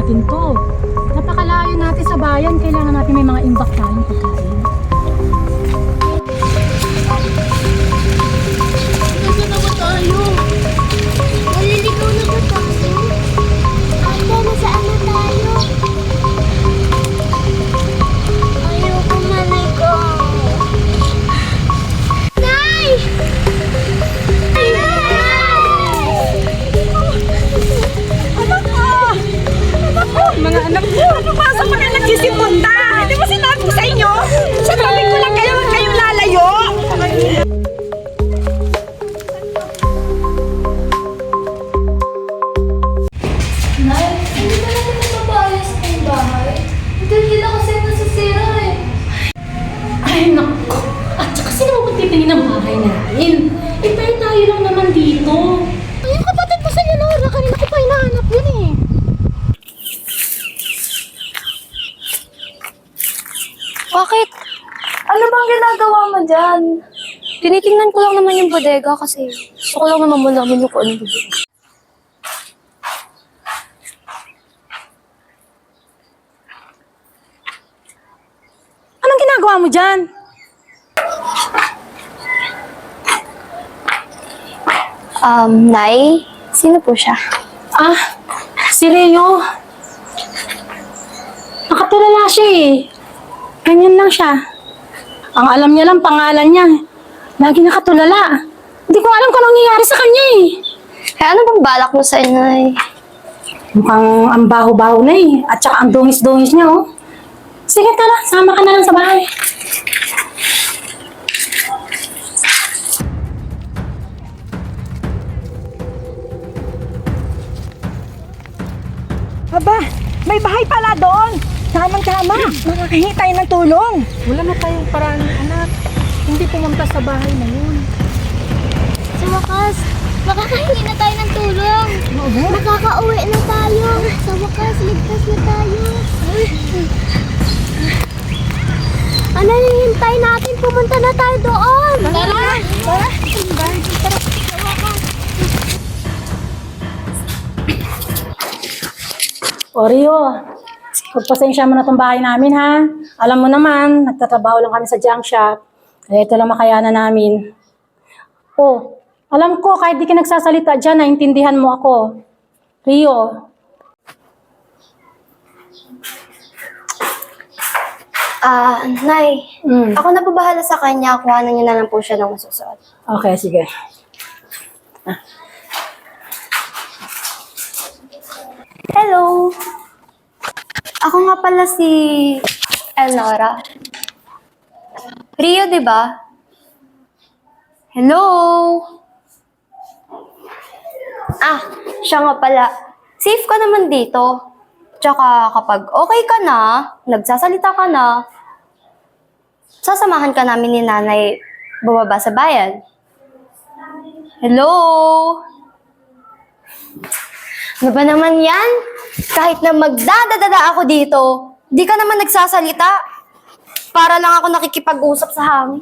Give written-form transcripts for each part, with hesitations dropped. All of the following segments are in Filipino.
natin to. Napakalayo natin sa bayan. Kailangan natin may mga imbak tayong pagkain. Nasa na ba tayo? Naliligaw na ba tayo? Ate, nasaan na tayo? Ayoko maligaw. Nay! Mga anak ko, ano ba? Saan pa kayo nagsisipunta? Hindi mo sinabi ko sa inyo? Sa tabi ko lang kayo, huwag kayong lalayo. Nay, hindi ka natin napapaayos ng bahay. Hindi na kasi nasisira eh. Ay, naku. At saka sino mo titingin ng bahay natin? Eh, tayo lang naman dito. Ay, yung kapatid ko sa Leonora, kanina ko pa hinahanap yun eh. Bakit? Ano bang ginagawa mo dyan? Tinitingnan ko lang naman yung bodega kasi gusto ko lang naman malaman yung kung ano dito. Anong ginagawa mo dyan? Nay? Sino po siya? Ah, si Leo. Nakatulala siya eh. Ganyan lang siya. Ang alam niya lang, pangalan niya. Lagi nakatulala. Hindi ko alam kung anong nangyayari sa kanya eh. Kaya ano bang balak mo sa inay? Mukhang ang baho-baho na eh. At saka ang dungis-dungis niya oh. Sige tara, sama ka na lang sa bahay. Aba, may bahay pala doon. Tamang-tama, makakahingi tayo ng tulong. Wala na tayong paraan, anak. Hindi pumunta sa bahay na yun. Sa wakas, makakahingi na tayo ng tulong. Makakauwi na tayo. Sa wakas, ligtas na tayo. Ano hihintay natin? Pumunta na tayo doon. Tara! Tara! Tara! Sa wakas. Oreo, pagpasensya mo na itong bahay namin ha. Alam mo naman, nagtatrabaho lang kami sa junk shop. Kaya ito lang makayanan namin. Oh, alam ko kahit di ka nagsasalita dyan, naintindihan mo ako. Rio. Nay, ako na po bahala sa kanya. Kuhanan niyo na lang po siya ng masusuot. Okay, sige. Hello! Ako nga pala si Elnora. Rio, di ba? Hello! Siya nga pala. Safe ka naman dito. Tsaka kapag okay ka na, nagsasalita ka na, sasamahan ka namin ni nanay bumaba sa bayan. Hello! Ano ba naman yan? Kahit na magdadadada ako dito, di ka naman nagsasalita. Para lang ako nakikipag-usap sa hangin.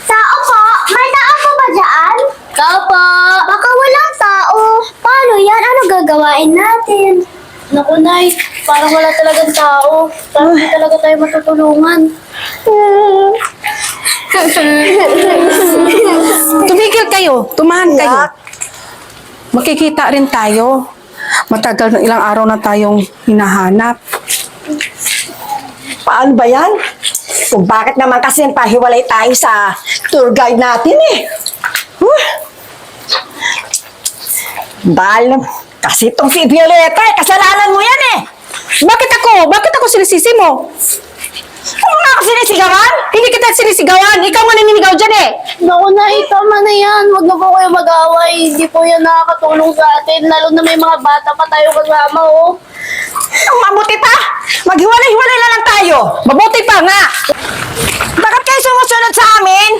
Tao po! May tao po ba dyan? Tao po! Baka walang tao. Paano yan? Ano gagawain natin? Naku, Nay, parang wala talagang tao. Parang di talaga tayo matutulungan. Tumigil kayo, tumahan kayo. Makikita rin tayo. Matagal na ilang araw na tayong hinahanap. Paano ba yan? Kung bakit naman kasi pahiwalay tayo sa tour guide natin eh. Dahil kasi itong si Violeta eh, kasalanan mo yan eh. Bakit ako? Bakit ako sinisisi mo? Kung nga ako sinisigawan? Hindi kita sinisigawan. Ikaw nga naninigaw dyan eh. Naku, Nay, tama na yan. Huwag na po kayo mag-away. Hindi po yan nakakatulong sa atin. Lalo na may mga bata pa tayo kasama, oh. Ang mabuti pa! Maghiwalay-hiwalay na lang tayo! Mabuti pa nga. Bakit kayo sumusunod sa amin?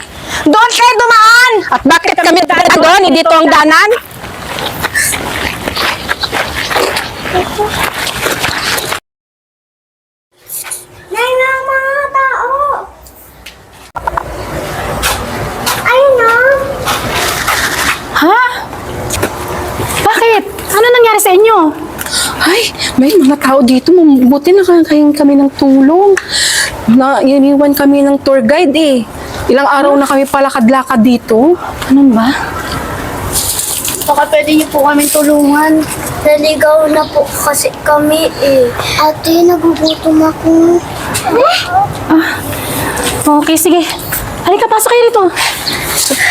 Doon kayo dumaan! At bakit kami dadaan doon? Hindi dito ang danan? Nay na, mga tao! Ayun na! Ha? nangyari sa inyo? Ay, may mga tao dito. Buti nakakain kami ng tulong. Iniwan kami ng tour guide eh. Ilang araw na kami palakad-lakad dito. Ganun ba? Baka pwede niyo po kami tulungan. Naligaw na po kasi kami eh. Ate, nagugutom ako. Okay, sige. Halika, pasok kayo dito.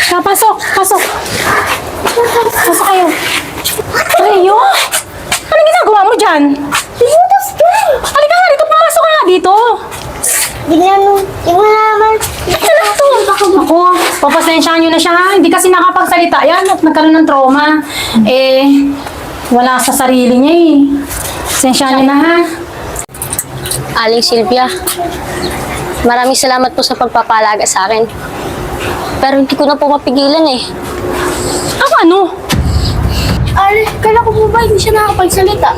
Pasok. Pasok kayo. Leo? Anong ginagawa mo dyan? Pinutas ka! Halika nga dito, pumasok ka nga dito. Di mo naman. Ako, papasensyahan nyo na siya ha. Hindi kasi nakapagsalita yan at nagkaroon ng trauma. Wala sa sarili niya eh. Pasensyahan nyo na ha. Aling Silvia, maraming salamat po sa pagpapalaga sa akin. Pero hindi ko na po mapigilan eh. Ako ano? Ay, kala ko po ba hindi siya nakapagsalita?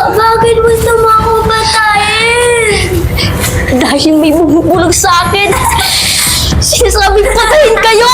Bakit gusto mo ako patayin? Dahil may bumubulog sa akin. Sinasabing patayin kayo!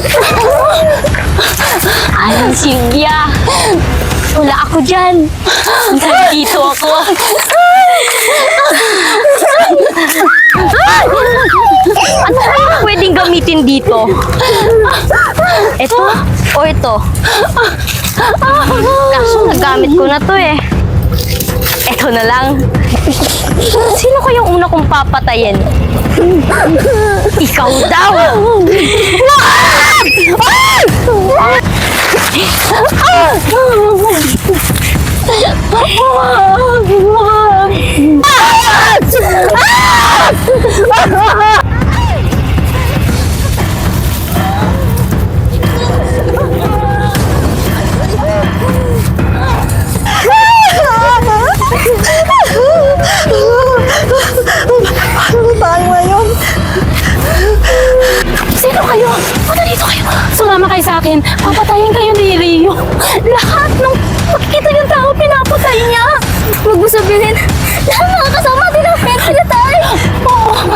Tulungan niyo po ako. Aling Silvia, wala ako dyan. Nandito ako. Ano ba pwedeng gamitin dito? Ito o ito? Kaso nagamit ko na to eh. Ito na lang. Sino kayang una kong papatayin? Ikaw daw! Sino kayo? Punta dito kayo. Sumama kayo sa akin. Papatayin kayo ni Rio. Lahat ng makikita yung tao, pinapatay niya. Huwag mo sabihin, lahat mga kasama din ang pinatay. Oo.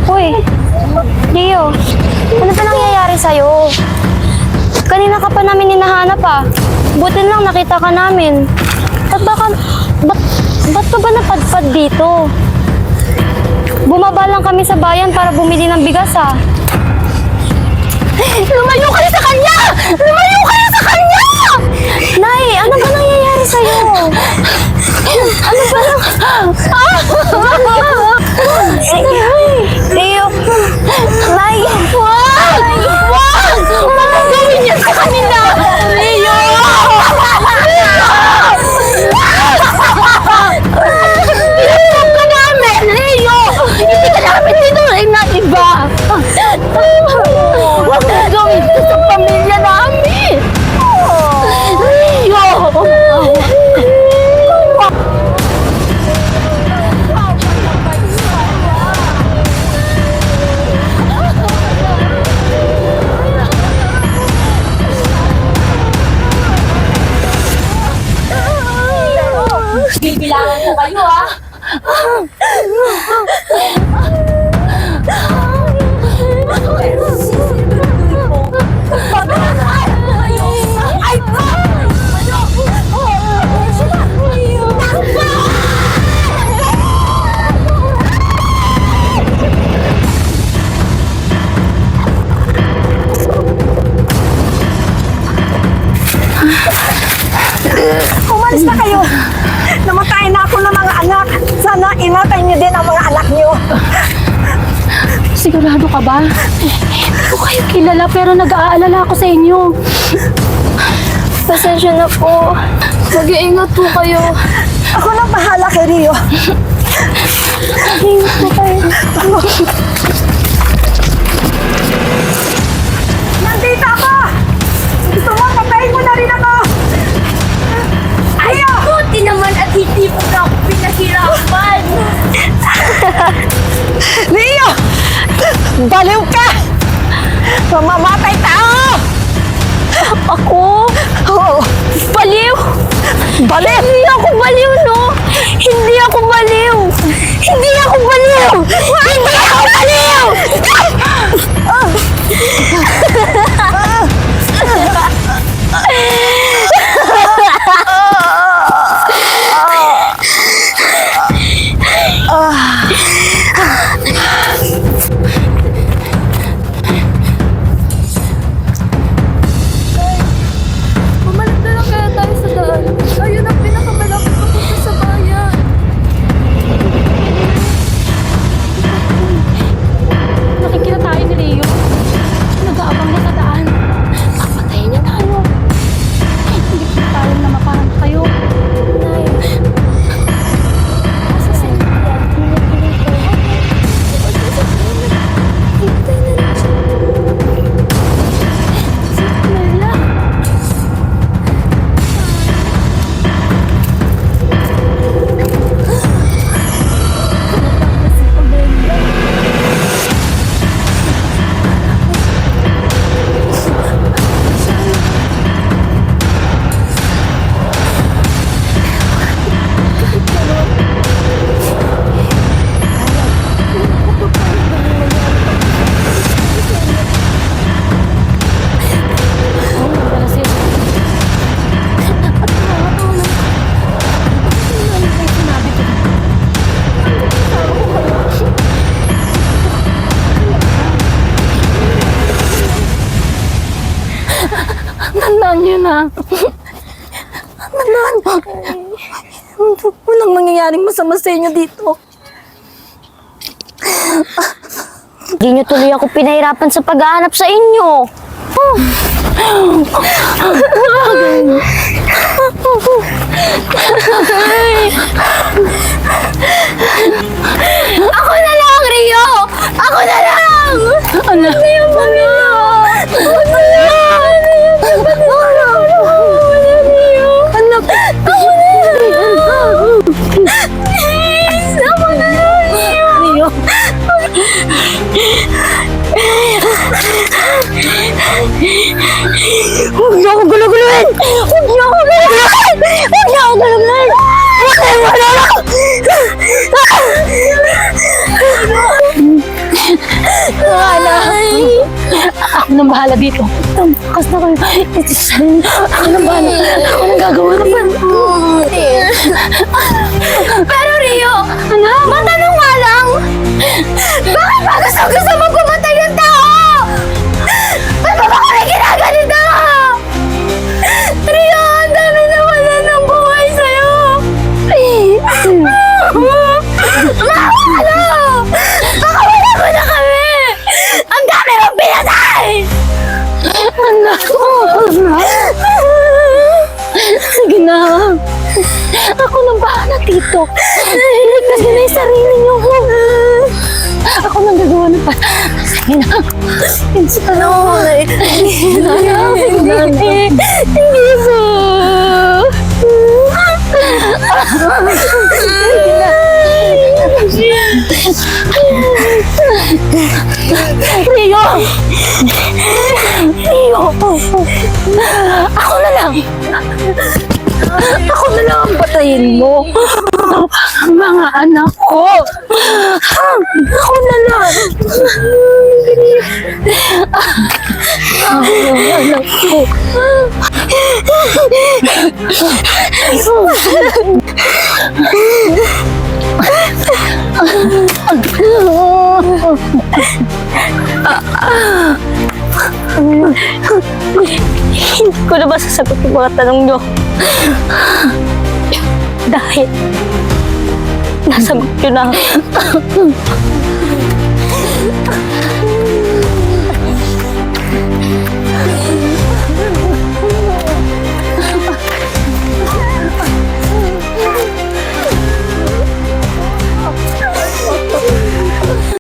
Uy, Leo, ano ba nangyayari sa'yo? Kanina ka pa namin hinahanap ah. Buti lang nakita ka namin. Ba't ka ba napadpad dito? Bumaba lang kami sa bayan para bumili ng bigas ah. Lumayo kayo sa kanya! Lumayo kayo sa kanya! Nay, ano ba nangyayari sa'yo? Ano ba lang? Leo, Nay! Wag! Wag! Bakit gawin niya sa kanila? Leo! Inutok ka namin, Leo! Hindi ka namin tinuloy na iba! Huwag ka gawin ito sa pamilya namin! Bibilangan ko kayo, ha? Umalis na kayo. Namatay na ako ng mga anak. Sana imatay niyo din ang mga anak niyo. Sigurado ka ba? Hindi ko kayo kilala pero nag-aalala ako sa inyo. Pasensya na po. Mag-iingat po kayo. Ako na bahala kay Rio. Mag-iingat po kayo. Nandito ako! Gusto mo, patayin mo na rin ako! Rio! Buti naman at hindi mo na ako pinahirapan. Rio! Baliw ka! Mamamatay tao! Ako? Oo! Baliw? Baliw! Hindi ako baliw, no? Hindi ako baliw! Hindi ako baliw! Hindi ako baliw! Bumalik na lang kaya tayo sa daan. Ayun ang pinakamalapit papunta sa bayan. Nakikita tayo ni Rio. Nag-aabang na sa daan. Papatayin niya tayo. Hindi ko tayo na maparang kayo. Tandaan niyo na. Tandaan. Walang mangyayaring masama sa inyo dito. Hindi niyo tuloy ako pinahirapan sa paghahanap sa inyo. Ako na lang, Rio! Ako na lang! Ano? Huwag niyo ako guluguluhin! Huwag niyo ako guluguluhin! Huwag niyo ako guluguluhin! Ako nang bahala dito. Takas na kayo. Ako nang bahala. Ako nang gagawa ng Pero Rio, matanong nga lang, bakit ba gusto mo pumatay ng tao? Ba't ba kami ginaganito? Rio, ang dami nawala ng buhay sa'yo. Ano? Baka wala mo na kami. Ang dami mong pinatay. Sige na. Ako nang bahala dito. Iligtas niyo na yung sarili niyo. Ako nang gagawa ng Sige na. Hindi po. Rio! Rio! Ako na lang. Ako na lang ang patayin mo. mo. Mga anak ko. Ako na lang. Mga anak ko. Hindi ko na ba sasagot yung mga tanong nyo? Dahil nasagot nyo na.